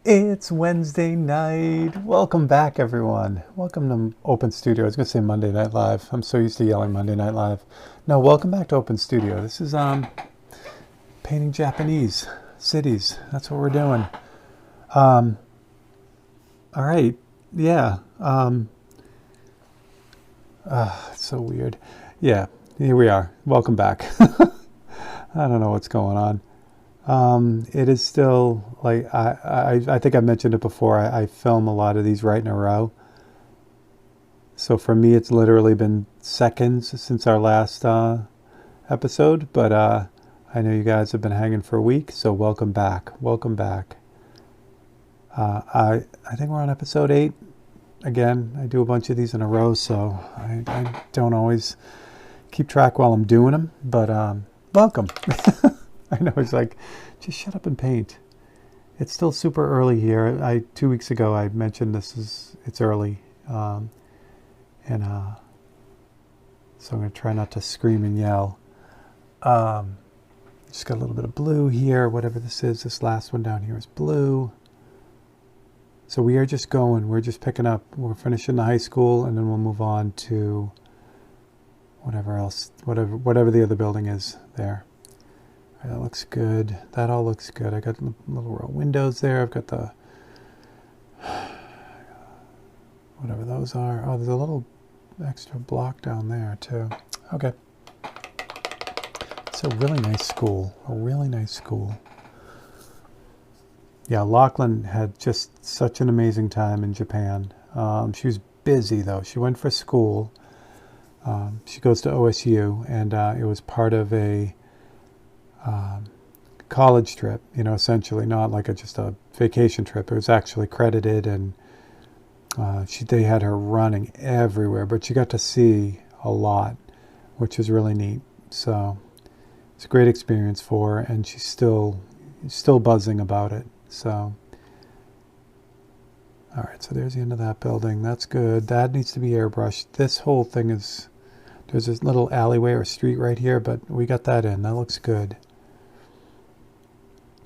It's Wednesday night. Welcome back, everyone. Welcome to Open Studio. I was going to say Monday Night Live. I'm so used to yelling Monday Night Live. No, welcome back to Open Studio. This is painting Japanese cities. That's what we're doing. All right. Yeah. It's so weird. Yeah. Here we are. Welcome back. I don't know what's going on. It is still like I think I mentioned it before. I film a lot of these right in a row. So for me, it's literally been seconds since our last episode. But I know you guys have been hanging for a week, so welcome back. Welcome back. I think we're on episode 8. Again, I do a bunch of these in a row, so I don't always keep track while I'm doing them. But welcome. I know, it's like, just shut up and paint. It's still super early here. 2 weeks ago I mentioned it's early. So I'm going to try not to scream and yell. Just got a little bit of blue here, whatever this is. This last one down here is blue. So we are just going. We're just picking up. We're finishing the high school, and then we'll move on to whatever else, whatever the other building is there. That looks good. That all looks good. I got little row windows there. I've got the whatever those are. Oh, there's a little extra block down there too. Okay. It's a really nice school. A really nice school. Yeah, Lachlan had just such an amazing time in Japan. She was busy though. She went for school. She goes to OSU, and it was part of a college trip, essentially, not like just a vacation trip. It was actually credited, and they had her running everywhere, but she got to see a lot, which was really neat. So it's a great experience for her, and she's still buzzing about it. So all right, so there's the end of that building. That's good. That needs to be airbrushed. This whole thing there's this little alleyway or street right here, but we got that in. That looks good.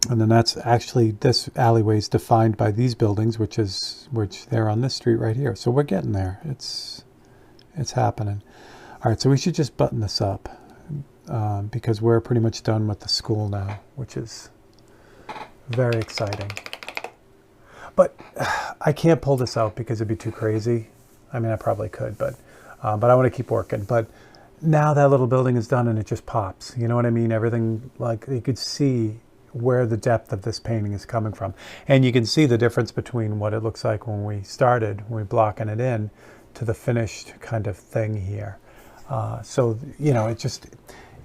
And then that's actually, this alleyway is defined by these buildings, which they're on this street right here. So we're getting there. It's happening. All right, so we should just button this up because we're pretty much done with the school now, which is very exciting. But I can't pull this out because it'd be too crazy. I mean, I probably could, but I want to keep working. But now that little building is done and it just pops. You know what I mean? Everything, like, you could see where the depth of this painting is coming from. And you can see the difference between what it looks like when we we're blocking it in, to the finished kind of thing here. So,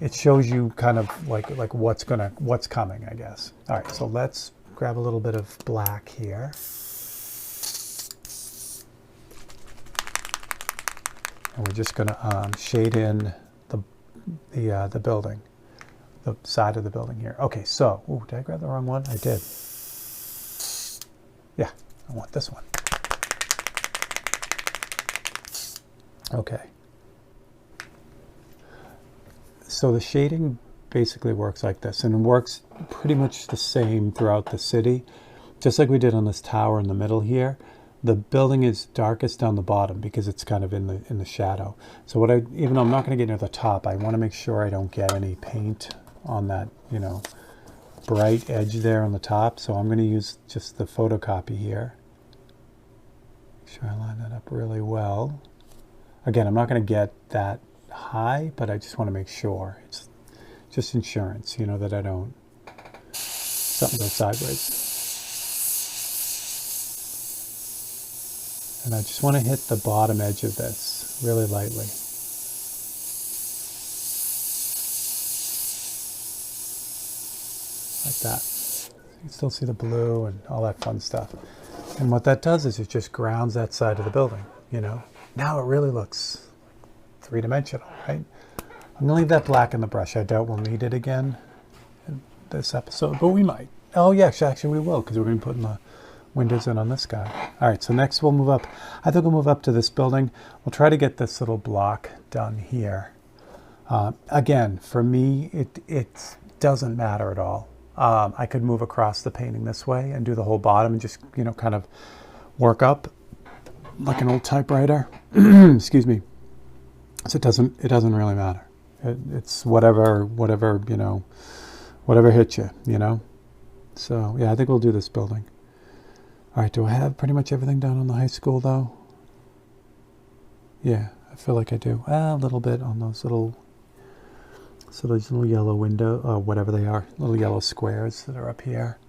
it shows you kind of like what's coming, I guess. All right, so let's grab a little bit of black here. And we're just gonna shade in the building. The side of the building here. Okay, so, did I grab the wrong one? I did. Yeah, I want this one. Okay. So the shading basically works like this, and it works pretty much the same throughout the city. Just like we did on this tower in the middle here, the building is darkest down the bottom because it's kind of in the shadow. So even though I'm not going to get near the top, I want to make sure I don't get any paint on that, bright edge there on the top. So I'm going to use just the photocopy here. Make sure I line that up really well. Again, I'm not going to get that high, but I just want to make sure. It's just insurance, that I don't, something goes sideways. And I just want to hit the bottom edge of this really lightly. Like that. You can still see the blue and all that fun stuff. And what that does is it just grounds that side of the building, Now it really looks three-dimensional, right? I'm going to leave that black in the brush. I doubt we'll need it again in this episode, but we might. Oh, yeah, actually we will, because we're going to be putting the windows in on this guy. All right, so next we'll move up. I think we'll move up to this building. We'll try to get this little block done here. Again, for me, it doesn't matter at all. I could move across the painting this way and do the whole bottom and just, you know, kind of work up like an old typewriter. Excuse me. So it doesn't really matter. It's whatever, you know, whatever hits you, you know. So yeah, I think we'll do this building. All right, do I have pretty much everything done on the high school though? Yeah, I feel like I do. A little bit on those little, so those little yellow window, or whatever they are, little yellow squares that are up here.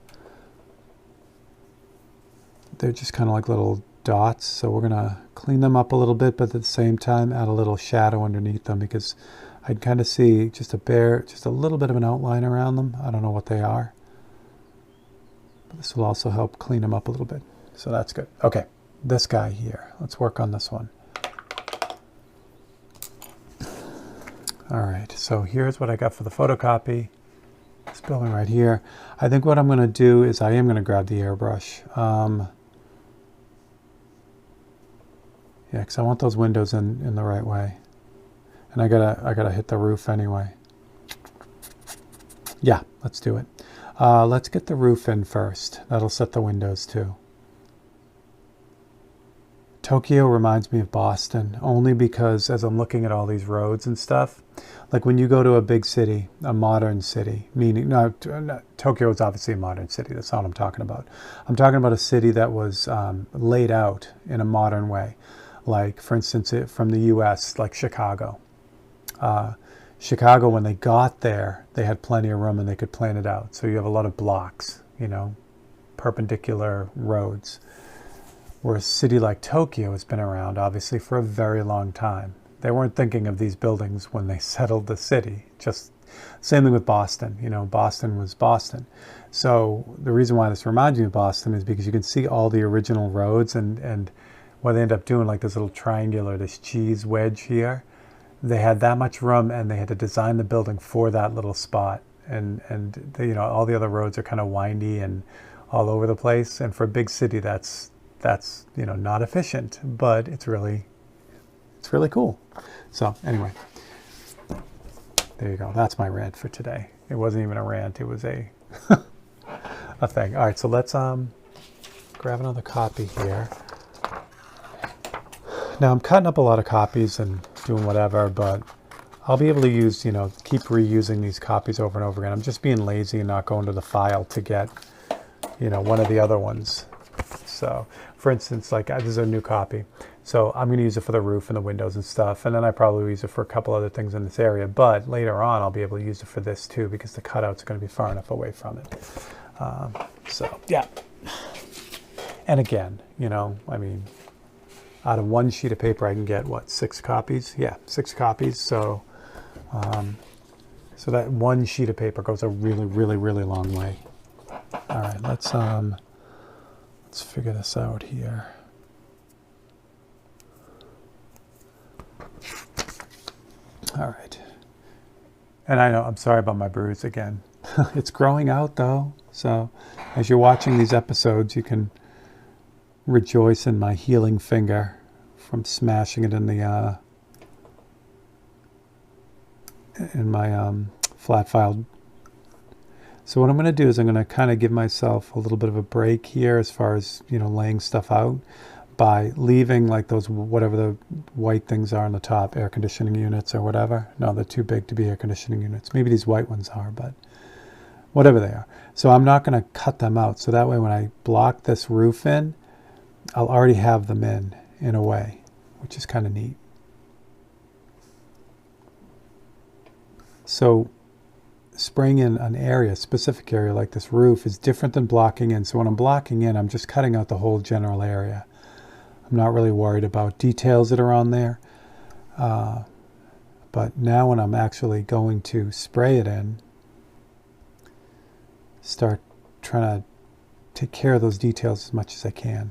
They're just kind of like little dots, so we're gonna clean them up a little bit, but at the same time add a little shadow underneath them, because I'd kind of see just a little bit of an outline around them. I don't know what they are, but this will also help clean them up a little bit. So that's good. Okay, this guy here, let's work on this one. All right, so here's what I got for the photocopy. This building right here. I think what I'm going to do is I am going to grab the airbrush. Yeah, because I want those windows in the right way, and I gotta hit the roof anyway. Yeah, let's do it. Let's get the roof in first. That'll set the windows too. Tokyo reminds me of Boston, only because as I'm looking at all these roads and stuff, like when you go to a big city, a modern city, meaning, no, Tokyo is obviously a modern city, that's not what I'm talking about. I'm talking about a city that was laid out in a modern way. Like, for instance, from the US, like Chicago. Chicago, when they got there, they had plenty of room and they could plan it out. So you have a lot of blocks, you know, perpendicular roads. Whereas a city like Tokyo has been around, obviously, for a very long time. They weren't thinking of these buildings when they settled the city. Just same thing with Boston. You know, Boston was Boston. So the reason why this reminds me of Boston is because you can see all the original roads and what they end up doing, like this little triangular, this cheese wedge here. They had that much room and they had to design the building for that little spot. And they, you know, all the other roads are kind of windy and all over the place. And for a big city, that's you know, not efficient, but it's really cool. So anyway, there you go. That's my rant for today. It wasn't even a rant. It was a a thing. All right, so let's grab another copy here. Now I'm cutting up a lot of copies and doing whatever, but I'll be able to use, you know, keep reusing these copies over and over again. I'm just being lazy and not going to the file to get, you know, one of the other ones. So, for instance, like this is a new copy. So I'm going to use it for the roof and the windows and stuff. And then I probably use it for a couple other things in this area. But later on, I'll be able to use it for this too, because the cutouts are going to be far enough away from it. So, yeah. And again, you know, I mean, out of one sheet of paper, I can get, what, 6 copies? Yeah, 6 copies. So, so that one sheet of paper goes a really, really, really long way. All right, let's figure this out here. All right. And I know, I'm sorry about my bruise again. It's growing out though. So as you're watching these episodes, you can rejoice in my healing finger from smashing it in the in my flat file. So what I'm going to do is I'm going to kind of give myself a little bit of a break here as far as, you know, laying stuff out by leaving like those, whatever the white things are on the top, air conditioning units or whatever. No, they're too big to be air conditioning units. Maybe these white ones are, but whatever they are. So I'm not going to cut them out. So that way when I block this roof in, I'll already have them in a way, which is kind of neat. So spraying in an area, a specific area like this roof, is different than blocking in. So when I'm blocking in, I'm just cutting out the whole general area. I'm not really worried about details that are on there. But now when I'm actually going to spray it in, start trying to take care of those details as much as I can.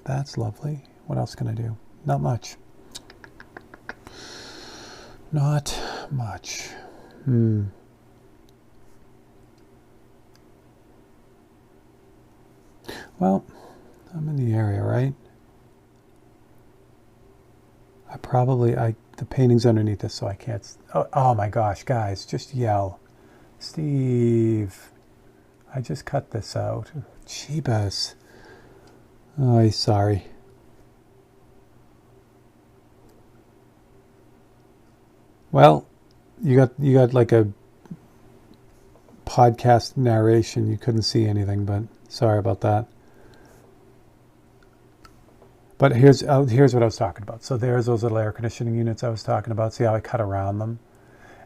That's lovely. What else can I do? Not much. Not much. Well, I'm in the area, right? The painting's underneath this, so I can't. Oh my gosh, guys, just yell. Steve. I just cut this out. Jeebus. Oh, sorry. Well, you got like a podcast narration. You couldn't see anything, but sorry about that. But here's what I was talking about. So there's those little air conditioning units I was talking about. See how I cut around them?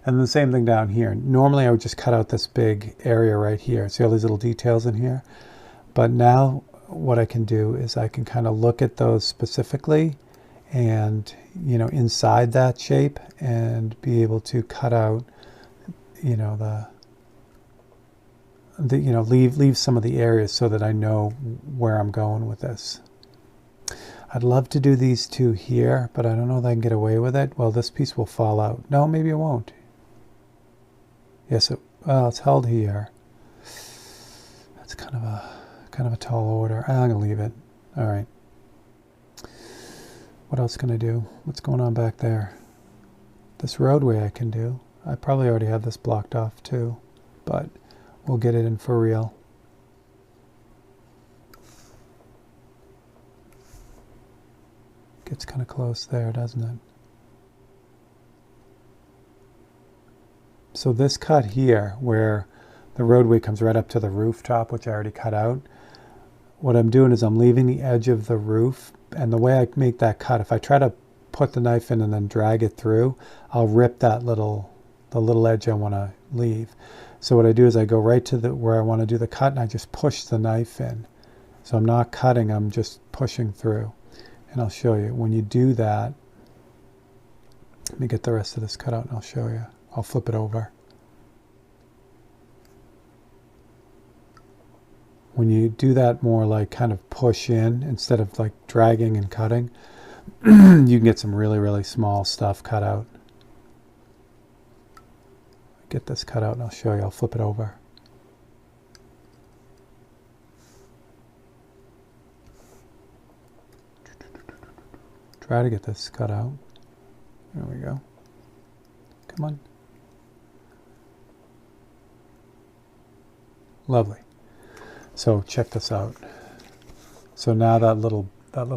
And the same thing down here. Normally I would just cut out this big area right here. See all these little details in here? But now what I can do is I can kind of look at those specifically and, you know, inside that shape and be able to cut out, you know, you know, leave some of the areas so that I know where I'm going with this. I'd love to do these two here, but I don't know if I can get away with it. Well, this piece will fall out. No, maybe it won't. Yes, well, it's held here. That's kind of a tall order. I'm gonna leave it. All right. What else can I do? What's going on back there? This roadway I can do. I probably already have this blocked off too, but we'll get it in for real. Gets kind of close there, doesn't it? So this cut here, where the roadway comes right up to the rooftop, which I already cut out, what I'm doing is I'm leaving the edge of the roof, and the way I make that cut, if I try to put the knife in and then drag it through, I'll rip the little edge I want to leave. So what I do is I go right to where I want to do the cut, and I just push the knife in. So I'm not cutting, I'm just pushing through. And I'll show you. When you do that, let me get the rest of this cut out and I'll show you. I'll flip it over. When you do that more like kind of push in instead of like dragging and cutting, you can get some really, really small stuff cut out. Get this cut out and I'll show you. I'll flip it over. Try to get this cut out. There we go. Come on. Lovely. So check this out. So now that little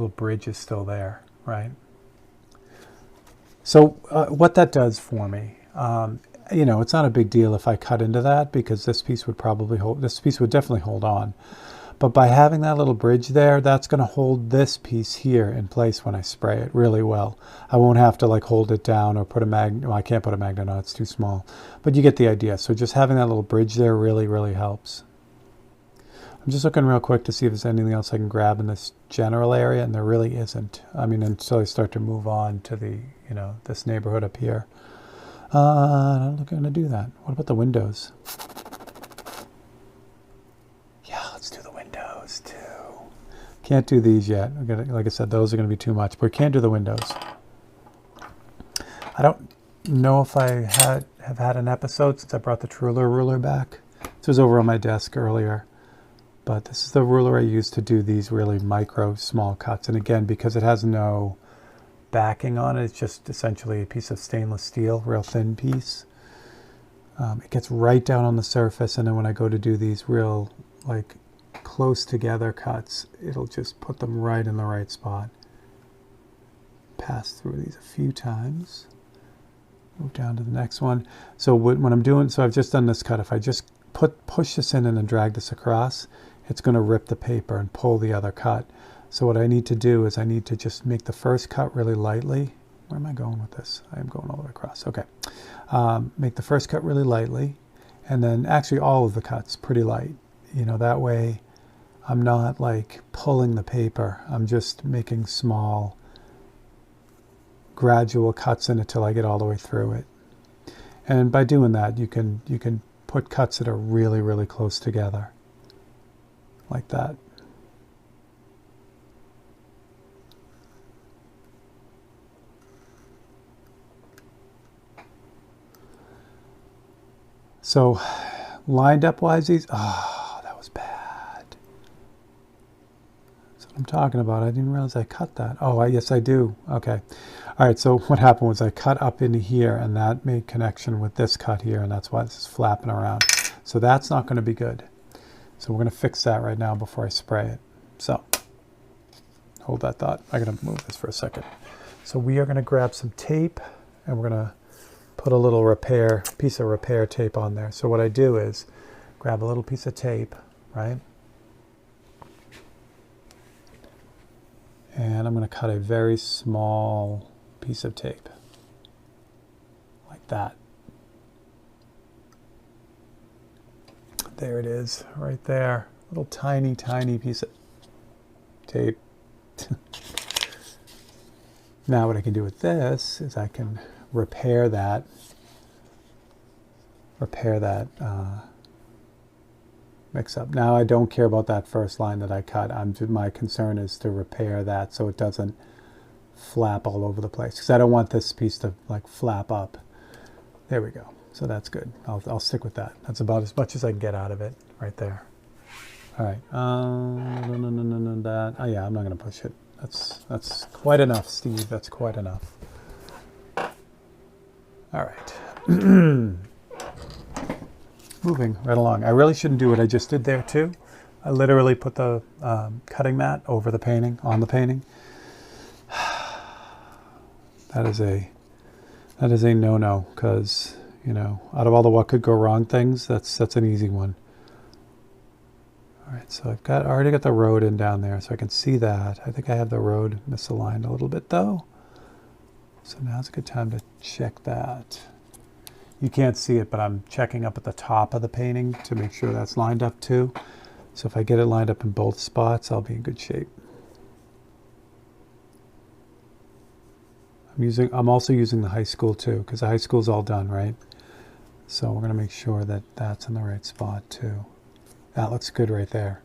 bridge is still there, right? So what that does for me, you know, it's not a big deal if I cut into that because this piece would definitely hold on. But by having that little bridge there, that's going to hold this piece here in place when I spray it really well. I won't have to like hold it down or put a magnet. Well, I can't put a magnet on, it's too small. But you get the idea. So just having that little bridge there really, really helps. I'm just looking real quick to see if there's anything else I can grab in this general area, and there really isn't. I mean, until I start to move on to the, you know, this neighborhood up here. I'm not going to do that. What about the windows? Let's do the windows too. Can't do these yet. Like I said, those are going to be too much, but we can do the windows. I don't know if I have had an episode since I brought the ruler back. This was over on my desk earlier, but this is the ruler I use to do these really micro small cuts. And again, because it has no backing on it, it's just essentially a piece of stainless steel, real thin piece. It gets right down on the surface, and then when I go to do these real like close together cuts, it'll just put them right in the right spot. Pass through these a few times. Move down to the next one. So when I'm doing, so I've just done this cut. If I just push this in and then drag this across, it's going to rip the paper and pull the other cut. So what I need to do is I need to just make the first cut really lightly. Where am I going with this? I am going all the way across. Okay. Make the first cut really lightly, and then actually all of the cuts pretty light. You know, that way I'm not like pulling the paper. I'm just making small, gradual cuts in it till I get all the way through it. And by doing that, you can put cuts that are really, really close together, like that. So, lined up wise, these, that was bad. That's what I'm talking about. I didn't realize I cut that. Oh, yes, I do. Okay. All right, so what happened was I cut up into here, and that made connection with this cut here, and that's why this is flapping around. So that's not going to be good. So we're going to fix that right now before I spray it. So hold that thought. I got to move this for a second. So we are going to grab some tape and we're going to put a little piece of repair tape on there. So what I do is grab a little piece of tape, right? And I'm going to cut a very small piece of tape, like that. There it is, right there. Little tiny, tiny piece of tape. Now what I can do with this is I can repair that mix up. Now I don't care about that first line that I cut. My concern is to repair that so it doesn't flap all over the place, because I don't want this piece to like flap up. There we go. So that's good. I'll stick with that. That's about as much as I can get out of it right there. All right. That. Oh yeah, I'm not going to push it. That's quite enough, Steve. That's quite enough. All right. Moving right along. I really shouldn't do what I just did there too. I literally put the cutting mat over the painting, on the painting. That is a no-no, because, you know, out of all the what could go wrong things, that's an easy one. All right, so I already got the road in down there, so I can see that. I think I have the road misaligned a little bit though. So now's a good time to check that. You can't see it, but I'm checking up at the top of the painting to make sure that's lined up too. So if I get it lined up in both spots, I'll be in good shape. I'm also using the high school too, because the high school's all done, right? So we're going to make sure that that's in the right spot too. That looks good right there.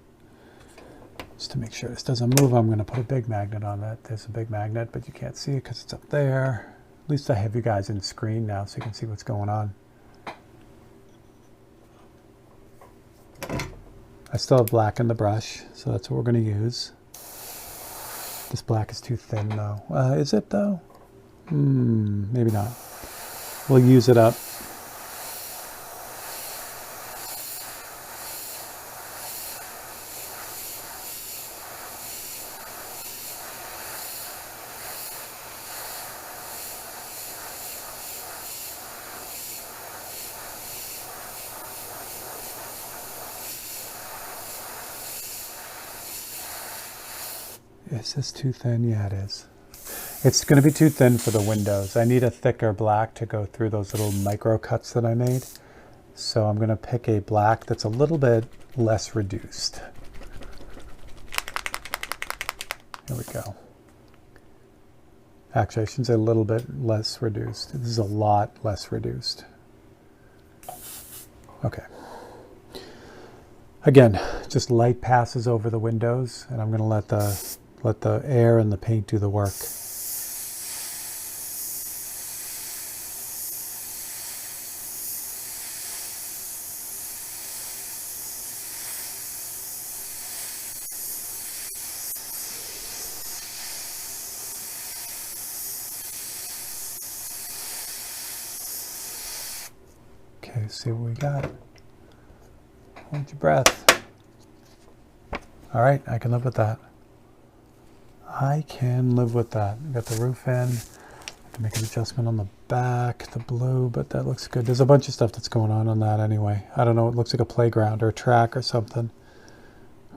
Just to make sure this doesn't move, I'm going to put a big magnet on that. There's a big magnet, but you can't see it because it's up there. At least I have you guys in screen now so you can see what's going on. I still have black in the brush, so that's what we're going to use. This black is too thin though. Is it though? Maybe not. We'll use it up. Is this too thin? Yeah, it is. It's going to be too thin for the windows. I need a thicker black to go through those little micro cuts that I made. So I'm going to pick a black that's a little bit less reduced. Here we go. Actually, I shouldn't say a little bit less reduced. This is a lot less reduced. Okay. Again, just light passes over the windows, and I'm going to let the air and the paint do the work. Okay, see what we got. Hold your breath. All right, I can live with that. I can live with that. Got the roof in. I have to make an adjustment on the back, the blue, but that looks good. There's a bunch of stuff that's going on that anyway. I don't know, it looks like a playground or a track or something.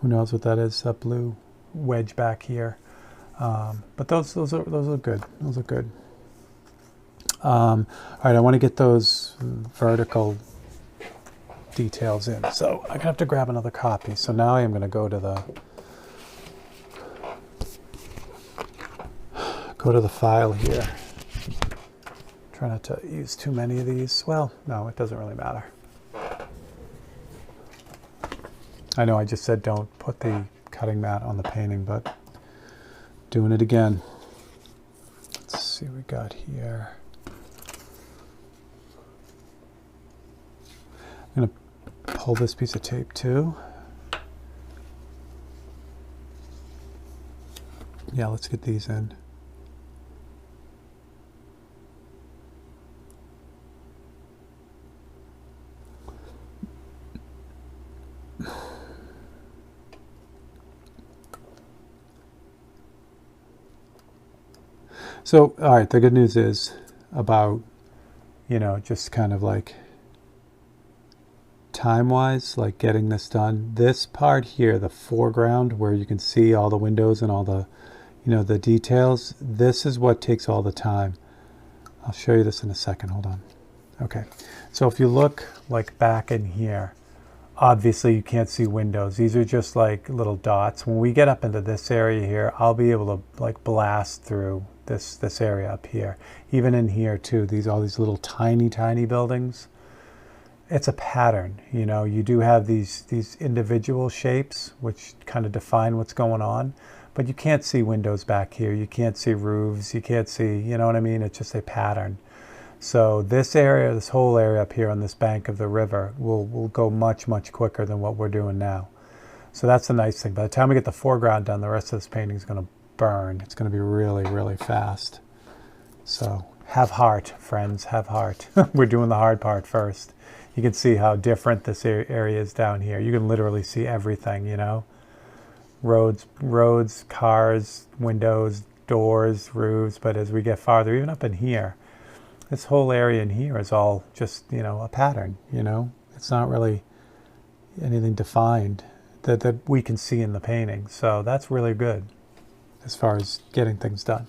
Who knows what that is, that blue wedge back here. But those are good. Those are good. All right, I want to get those vertical details in. So I'm going to have to grab another copy. So now I am going to go to the file here. Try not to use too many of these. Well, no, it doesn't really matter. I know I just said don't put the cutting mat on the painting, but doing it again. Let's see what we got here. I'm going to pull this piece of tape too. Yeah, let's get these in. So, all right, the good news is about, you know, just kind of like time-wise, like getting this done. This part here, the foreground, where you can see all the windows and all the, you know, the details, this is what takes all the time. I'll show you this in a second. Hold on. Okay. So if you look like back in here, obviously you can't see windows. These are just like little dots. When we get up into this area here, I'll be able to like blast through this area up here. Even in here too, all these little tiny buildings. It's a pattern, you know. You do have these individual shapes which kind of define what's going on, but you can't see windows back here. You can't see roofs. You can't see, you know what I mean? It's just a pattern. So this area, this whole area up here on this bank of the river will go much quicker than what we're doing now. So that's the nice thing. By the time we get the foreground done, the rest of this painting is going to burn. It's going to be really fast. So have heart, friends, have heart. We're doing the hard part first. You can see how different this area is down here. You can literally see everything, you know. Roads, cars, windows, doors, roofs. But as we get farther, even up in here, this whole area in here is all just, you know, a pattern, you know. It's not really anything defined that we can see in the painting. So that's really good as far as getting things done.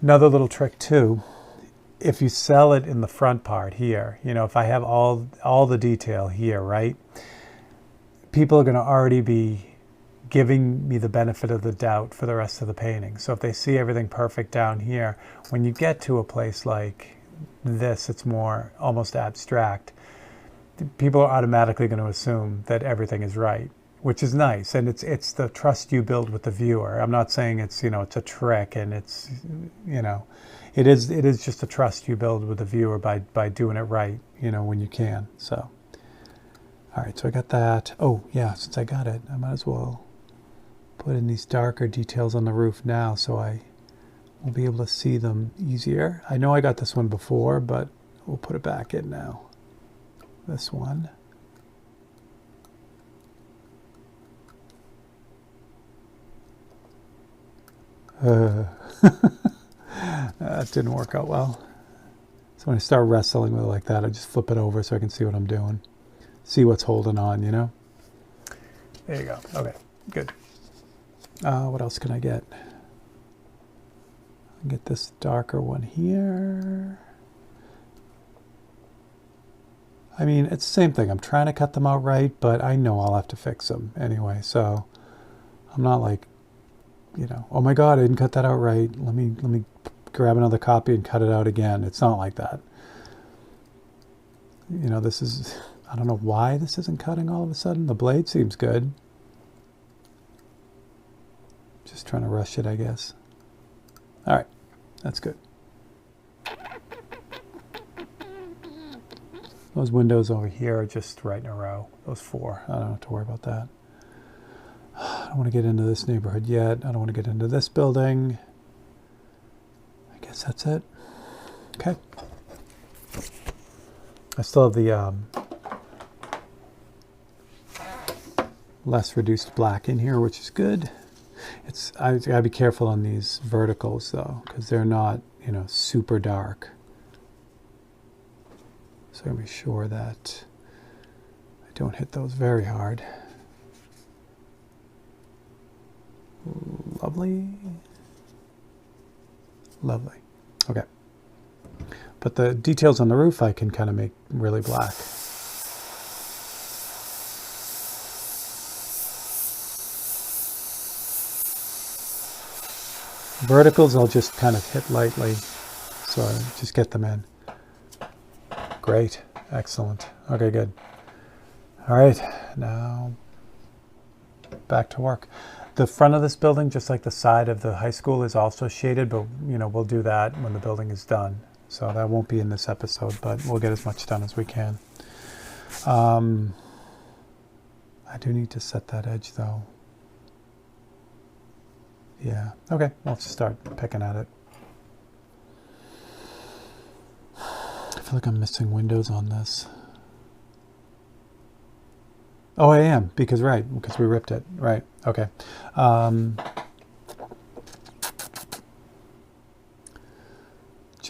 Another little trick too, if you sell it in the front part here, you know, if I have all the detail here, right, people are going to already be giving me the benefit of the doubt for the rest of the painting. So if they see everything perfect down here, when you get to a place like this, it's more almost abstract. People are automatically going to assume that everything is right, which is nice. And it's the trust you build with the viewer. I'm not saying it's, you know, it's a trick, and it's, you know, it is just a trust you build with the viewer by doing it right, you know, when you can. So, all right, so I got that. Oh yeah, since I got it, I might as well put in these darker details on the roof now so I will be able to see them easier. I know I got this one before, but we'll put it back in now. This one. That didn't work out well. So when I start wrestling with it like that, I just flip it over so I can see what I'm doing. See what's holding on, you know? There you go. Okay, good. What else can I get? I'll get this darker one here. I mean, it's the same thing. I'm trying to cut them out right, but I know I'll have to fix them anyway. So I'm not like, you know, oh my God, I didn't cut that out right. Let me grab another copy and cut it out again. It's not like that. You know, this is, I don't know why this isn't cutting all of a sudden. The blade seems good. Just trying to rush it, I guess. All right, that's good. Those windows over here are just right in a row. Those 4. I don't have to worry about that. I don't want to get into this neighborhood yet. I don't want to get into this building. I guess that's it. Okay. I still have the less reduced black in here, which is good. I gotta be careful on these verticals though, because they're not, you know, super dark. So I'm gonna be sure that I don't hit those very hard. Lovely. Lovely. Okay. But the details on the roof I can kind of make really black. Verticals I'll just kind of hit lightly, so I just get them in. Great. Excellent. Okay, good. All right, now back to work. The front of this building, just like the side of the high school, is also shaded, but you know, we'll do that when the building is done. So that won't be in this episode, but we'll get as much done as we can. I do need to set that edge though. Yeah, okay, I'll just start picking at it. I feel like I'm missing windows on this. Oh, I am, because we ripped it, right, okay.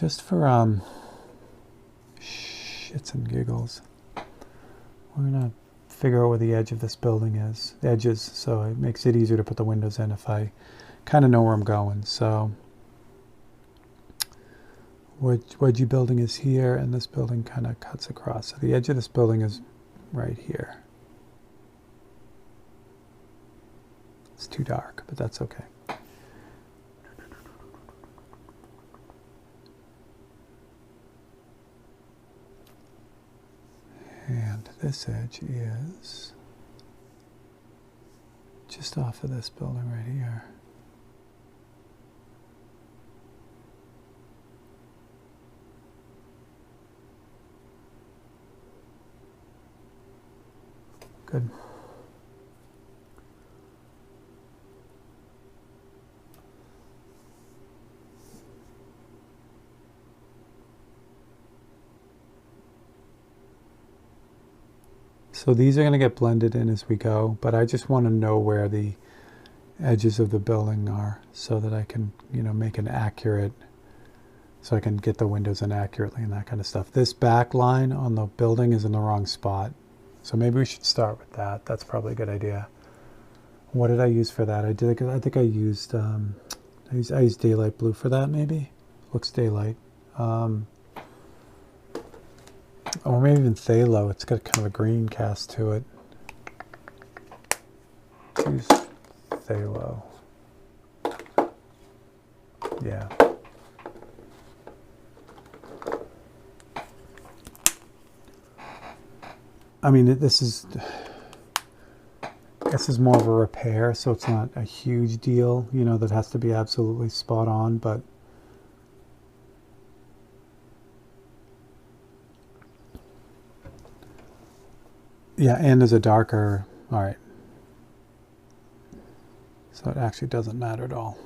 just for shits and giggles, we're going to figure out where the edge of this building is. Edges, so it makes it easier to put the windows in if I kind of know where I'm going. So wedgie building is here, and this building kind of cuts across. So the edge of this building is right here. It's too dark, but that's okay. And this edge is just off of this building right here. Good. So these are going to get blended in as we go, but I just want to know where the edges of the building are so that I can, make an accurate, so I can get the windows in accurately and that kind of stuff. This back line on the building is in the wrong spot. So maybe we should start with that. That's probably a good idea. What did I use for that? I think I used daylight blue for that, maybe. Looks daylight. Or maybe even phthalo. It's got kind of a green cast to it. Choose phthalo. Yeah. I mean, this is more of a repair, so it's not a huge deal, that has to be absolutely spot on, but yeah, and there's a darker, all right. So it actually doesn't matter at all.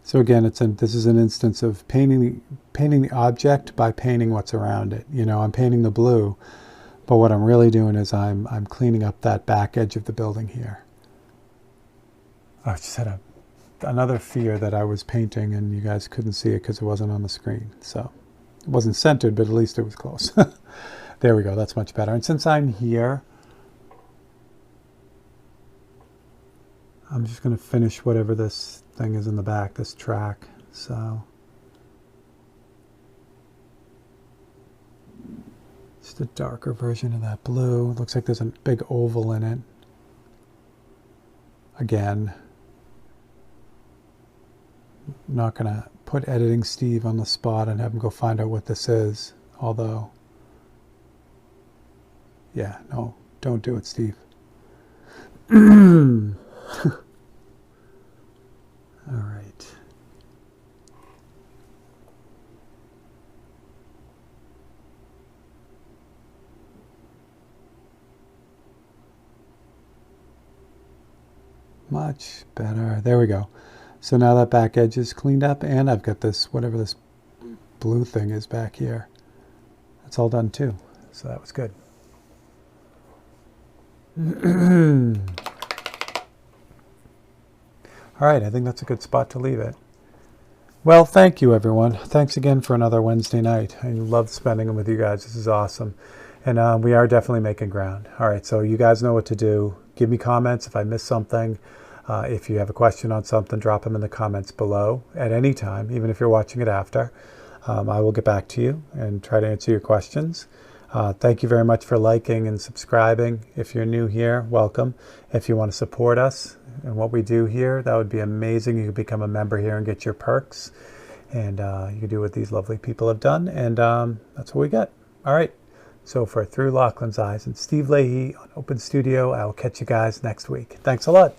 So again, this is an instance of painting the object by painting what's around it. I'm painting the blue, but what I'm really doing is I'm cleaning up that back edge of the building here. I just had another fear that I was painting and you guys couldn't see it because it wasn't on the screen. So it wasn't centered, but at least it was close. There we go. That's much better. And since I'm here, I'm just going to finish whatever this thing is in the back, this track. So just a darker version of that blue. It looks like there's a big oval in it. Again, I'm not going to put Editing Steve on the spot and have him go find out what this is. Although, yeah, no, don't do it, Steve. All right. Much better. There we go. So now that back edge is cleaned up, and I've got this, whatever this blue thing is back here. That's all done too. So that was good. All right, I think that's a good spot to leave it. Well, thank you, everyone. Thanks again for another Wednesday night. I love spending them with you guys. This is awesome. And we are definitely making ground. All right, so you guys know what to do. Give me comments if I missed something. If you have a question on something, drop them in the comments below at any time, even if you're watching it after. I will get back to you and try to answer your questions. Thank you very much for liking and subscribing. If you're new here, welcome. If you want to support us and what we do here, that would be amazing. You could become a member here and get your perks. And you can do what these lovely people have done. And that's what we got. All right. So for Through Lachlan's Eyes and Steve Leahy on Open Studio, I will catch you guys next week. Thanks a lot.